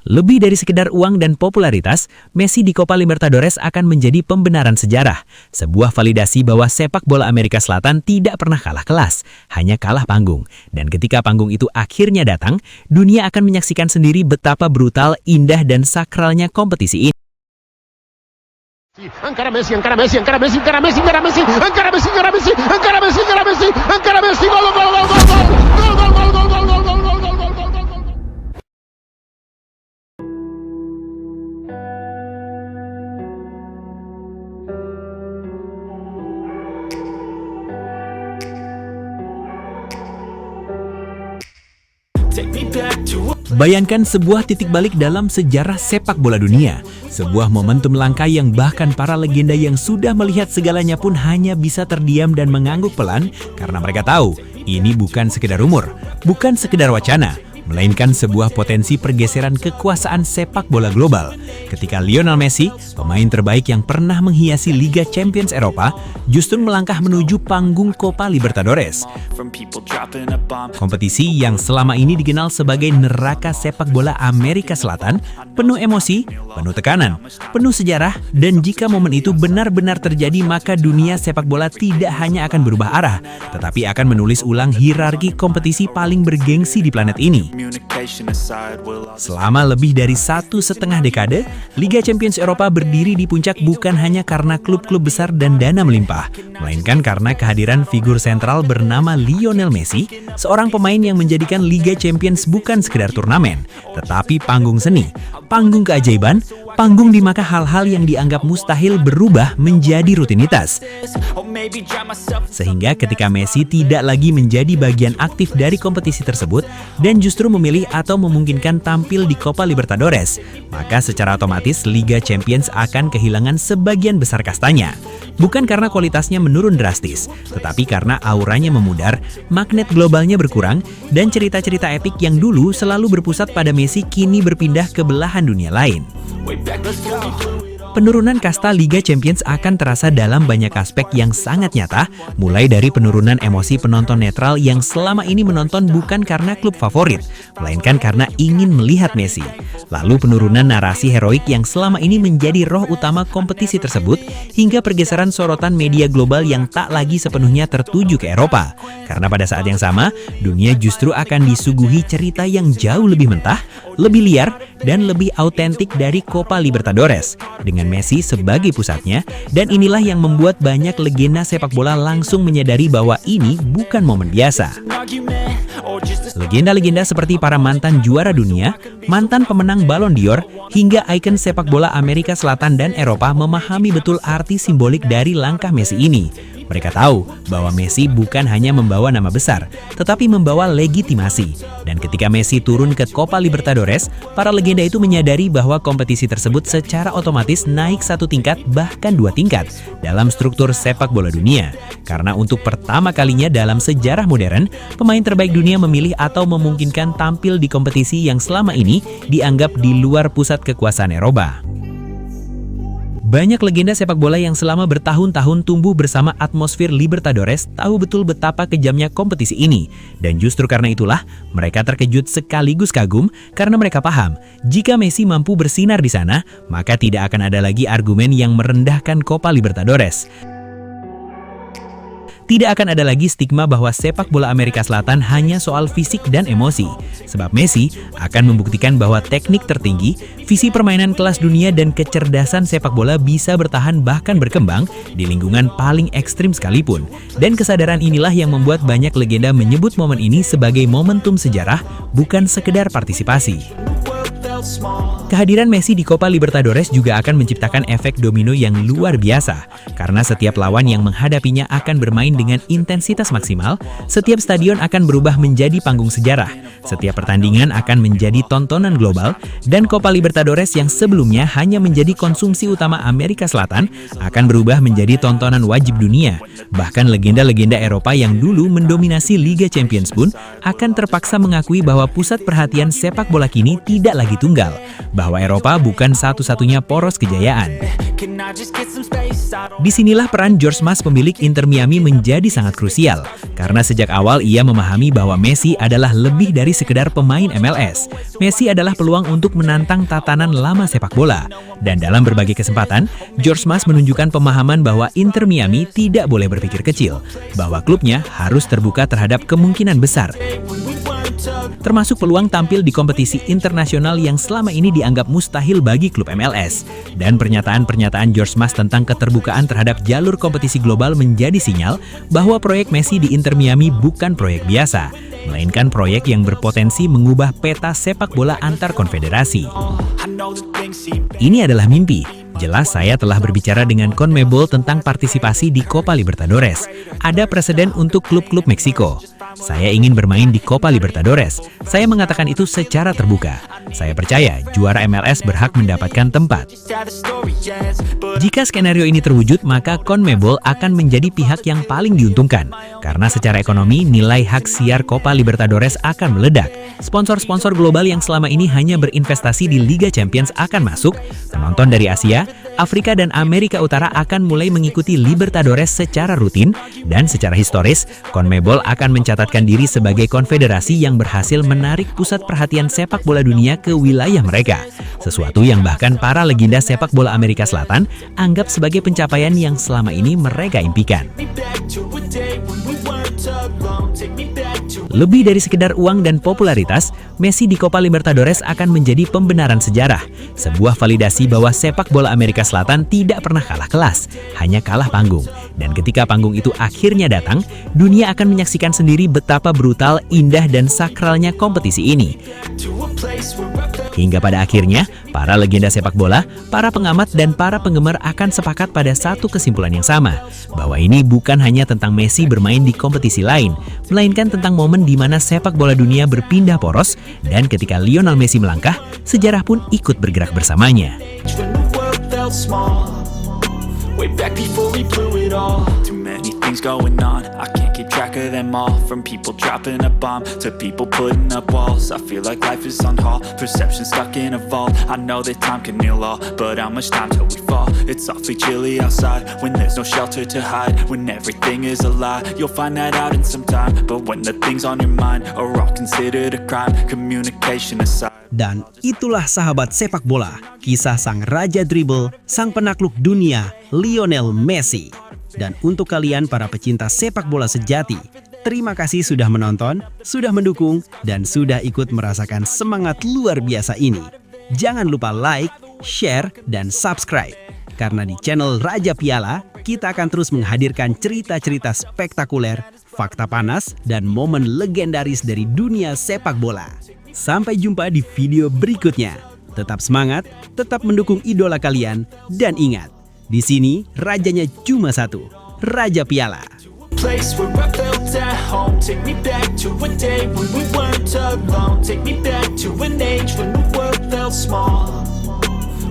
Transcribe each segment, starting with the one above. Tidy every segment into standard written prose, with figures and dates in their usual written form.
Lebih dari sekedar uang dan popularitas, Messi di Copa Libertadores akan menjadi pembenaran sejarah. Sebuah validasi bahwa sepak bola Amerika Selatan tidak pernah kalah kelas, hanya kalah panggung. Dan ketika panggung itu akhirnya datang, dunia akan menyaksikan sendiri betapa brutal, indah, dan sakralnya kompetisi ini. Encara Messi, encara Messi, encara Messi, encara Messi, encara Messi, encara Messi, encara Messi, encara Messi, encara Messi, encara Messi, gol, gol, gol, gol, gol, gol, gol, gol, gol, gol, gol, gol, gol. Bayangkan sebuah titik balik dalam sejarah sepak bola dunia. Sebuah momentum langka yang bahkan para legenda yang sudah melihat segalanya pun hanya bisa terdiam dan mengangguk pelan karena mereka tahu ini bukan sekedar rumor, bukan sekedar wacana, melainkan sebuah potensi pergeseran kekuasaan sepak bola global. Ketika Lionel Messi, pemain terbaik yang pernah menghiasi Liga Champions Eropa, justru melangkah menuju panggung Copa Libertadores. Kompetisi yang selama ini dikenal sebagai neraka sepak bola Amerika Selatan, penuh emosi, penuh tekanan, penuh sejarah, dan jika momen itu benar-benar terjadi maka dunia sepak bola tidak hanya akan berubah arah, tetapi akan menulis ulang hierarki kompetisi paling bergengsi di planet ini. Selama lebih dari 1,5 dekade, Liga Champions Eropa berdiri di puncak bukan hanya karena klub-klub besar dan dana melimpah, melainkan karena kehadiran figur sentral bernama Lionel Messi, seorang pemain yang menjadikan Liga Champions bukan sekedar turnamen, tetapi panggung seni, panggung keajaiban, panggung di mana hal-hal yang dianggap mustahil berubah menjadi rutinitas. Sehingga ketika Messi tidak lagi menjadi bagian aktif dari kompetisi tersebut dan justru memilih atau memungkinkan tampil di Copa Libertadores, maka secara otomatis Liga Champions akan kehilangan sebagian besar kastanya. Bukan karena kualitasnya menurun drastis, tetapi karena auranya memudar, magnet globalnya berkurang, dan cerita-cerita epik yang dulu selalu berpusat pada Messi kini berpindah ke belahan dunia lain. Penurunan kasta Liga Champions akan terasa dalam banyak aspek yang sangat nyata, mulai dari penurunan emosi penonton netral yang selama ini menonton bukan karena klub favorit, melainkan karena ingin melihat Messi. Lalu penurunan narasi heroik yang selama ini menjadi roh utama kompetisi tersebut, hingga pergeseran sorotan media global yang tak lagi sepenuhnya tertuju ke Eropa. Karena pada saat yang sama, dunia justru akan disuguhi cerita yang jauh lebih mentah, lebih liar, dan lebih autentik dari Copa Libertadores, dengan Messi sebagai pusatnya, dan inilah yang membuat banyak legenda sepak bola langsung menyadari bahwa ini bukan momen biasa. Legenda-legenda seperti para mantan juara dunia, mantan pemenang Ballon d'Or, hingga ikon sepak bola Amerika Selatan dan Eropa memahami betul arti simbolik dari langkah Messi ini. Mereka tahu bahwa Messi bukan hanya membawa nama besar, tetapi membawa legitimasi. Dan ketika Messi turun ke Copa Libertadores, para legenda itu menyadari bahwa kompetisi tersebut secara otomatis naik 1 tingkat bahkan 2 tingkat dalam struktur sepak bola dunia. Karena untuk pertama kalinya dalam sejarah modern, pemain terbaik dunia memilih atau memungkinkan tampil di kompetisi yang selama ini dianggap di luar pusat kekuasaan Eropa. Banyak legenda sepak bola yang selama bertahun-tahun tumbuh bersama atmosfer Libertadores tahu betul betapa kejamnya kompetisi ini. Dan justru karena itulah, mereka terkejut sekaligus kagum karena mereka paham, jika Messi mampu bersinar di sana, maka tidak akan ada lagi argumen yang merendahkan Copa Libertadores. Tidak akan ada lagi stigma bahwa sepak bola Amerika Selatan hanya soal fisik dan emosi. Sebab Messi akan membuktikan bahwa teknik tertinggi, visi permainan kelas dunia, dan kecerdasan sepak bola bisa bertahan bahkan berkembang di lingkungan paling ekstrim sekalipun. Dan kesadaran inilah yang membuat banyak legenda menyebut momen ini sebagai momentum sejarah, bukan sekedar partisipasi. Kehadiran Messi di Copa Libertadores juga akan menciptakan efek domino yang luar biasa, karena setiap lawan yang menghadapinya akan bermain dengan intensitas maksimal, setiap stadion akan berubah menjadi panggung sejarah, setiap pertandingan akan menjadi tontonan global, dan Copa Libertadores yang sebelumnya hanya menjadi konsumsi utama Amerika Selatan akan berubah menjadi tontonan wajib dunia. Bahkan legenda-legenda Eropa yang dulu mendominasi Liga Champions pun akan terpaksa mengakui bahwa pusat perhatian sepak bola kini tidak lagi tunggal. tunggal, bahwa Eropa bukan satu-satunya poros kejayaan. Disinilah peran George Mas, pemilik Inter Miami, menjadi sangat krusial, karena sejak awal ia memahami bahwa Messi adalah lebih dari sekedar pemain MLS. Messi adalah peluang untuk menantang tatanan lama sepak bola. Dan dalam berbagai kesempatan, George Mas menunjukkan pemahaman bahwa Inter Miami tidak boleh berpikir kecil, bahwa klubnya harus terbuka terhadap kemungkinan besar, termasuk peluang tampil di kompetisi internasional yang selama ini dianggap mustahil bagi klub MLS. Dan pernyataan-pernyataan George Mas tentang keterbukaan terhadap jalur kompetisi global menjadi sinyal bahwa proyek Messi di Inter Miami bukan proyek biasa, melainkan proyek yang berpotensi mengubah peta sepak bola antar konfederasi. Ini adalah mimpi. Jelas saya telah berbicara dengan CONMEBOL tentang partisipasi di Copa Libertadores. Ada presiden untuk klub-klub Meksiko. Saya ingin bermain di Copa Libertadores. Saya mengatakan itu secara terbuka. Saya percaya juara MLS berhak mendapatkan tempat. Jika skenario ini terwujud, maka CONMEBOL akan menjadi pihak yang paling diuntungkan. Karena secara ekonomi, nilai hak siar Copa Libertadores akan meledak. Sponsor-sponsor global yang selama ini hanya berinvestasi di Liga Champions akan masuk. Penonton dari Asia, Afrika, dan Amerika Utara akan mulai mengikuti Libertadores secara rutin, dan secara historis, CONMEBOL akan mencatatkan diri sebagai konfederasi yang berhasil menarik pusat perhatian sepak bola dunia ke wilayah mereka. Sesuatu yang bahkan para legenda sepak bola Amerika Selatan anggap sebagai pencapaian yang selama ini mereka impikan. Lebih dari sekedar uang dan popularitas, Messi di Copa Libertadores akan menjadi pembenaran sejarah, sebuah validasi bahwa sepak bola Amerika Selatan tidak pernah kalah kelas, hanya kalah panggung. Dan ketika panggung itu akhirnya datang, dunia akan menyaksikan sendiri betapa brutal, indah, dan sakralnya kompetisi ini. Hingga pada akhirnya, para legenda sepak bola, para pengamat, dan para penggemar akan sepakat pada satu kesimpulan yang sama, bahwa ini bukan hanya tentang Messi bermain di kompetisi lain, melainkan tentang momen di mana sepak bola dunia berpindah poros, dan ketika Lionel Messi melangkah, sejarah pun ikut bergerak bersamanya. Way back before we blew it all. Too many things going on, I can't keep track of them all. From people dropping a bomb to people putting up walls. I feel like life is on hold, perception stuck in a vault. I know that time can heal all, but how much time till we fall? It's awfully chilly outside, when there's no shelter to hide. When everything is a lie, you'll find that out in some time. But when the things on your mind are all considered a crime, communication aside. Dan itulah sahabat sepak bola, kisah sang raja dribble, sang penakluk dunia, Lionel Messi. Dan untuk kalian para pecinta sepak bola sejati, terima kasih sudah menonton, sudah mendukung, dan sudah ikut merasakan semangat luar biasa ini. Jangan lupa like, share, dan subscribe. Karena di channel Raja Piala, kita akan terus menghadirkan cerita-cerita spektakuler, fakta panas, dan momen legendaris dari dunia sepak bola. Sampai jumpa di video berikutnya. Tetap semangat, tetap mendukung idola kalian, dan ingat, di sini rajanya cuma satu, Raja Piala. Place where I felt at home. Take me back to a day when we weren't alone. Take me back to an age when the world felt small.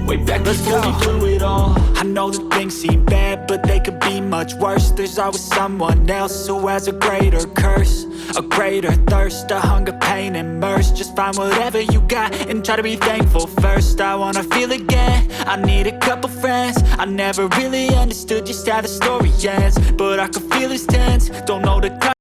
Way back before we blew it all. I know that things seem bad, but they could be much worse. There's always someone else who has a greater curse, a greater thirst, a hunger, pain, and mercy. Just find whatever you got and try to be thankful first. I wanna feel again, I need a couple friends. I never really understood just how the story ends, but I can feel it's tense. Don't know the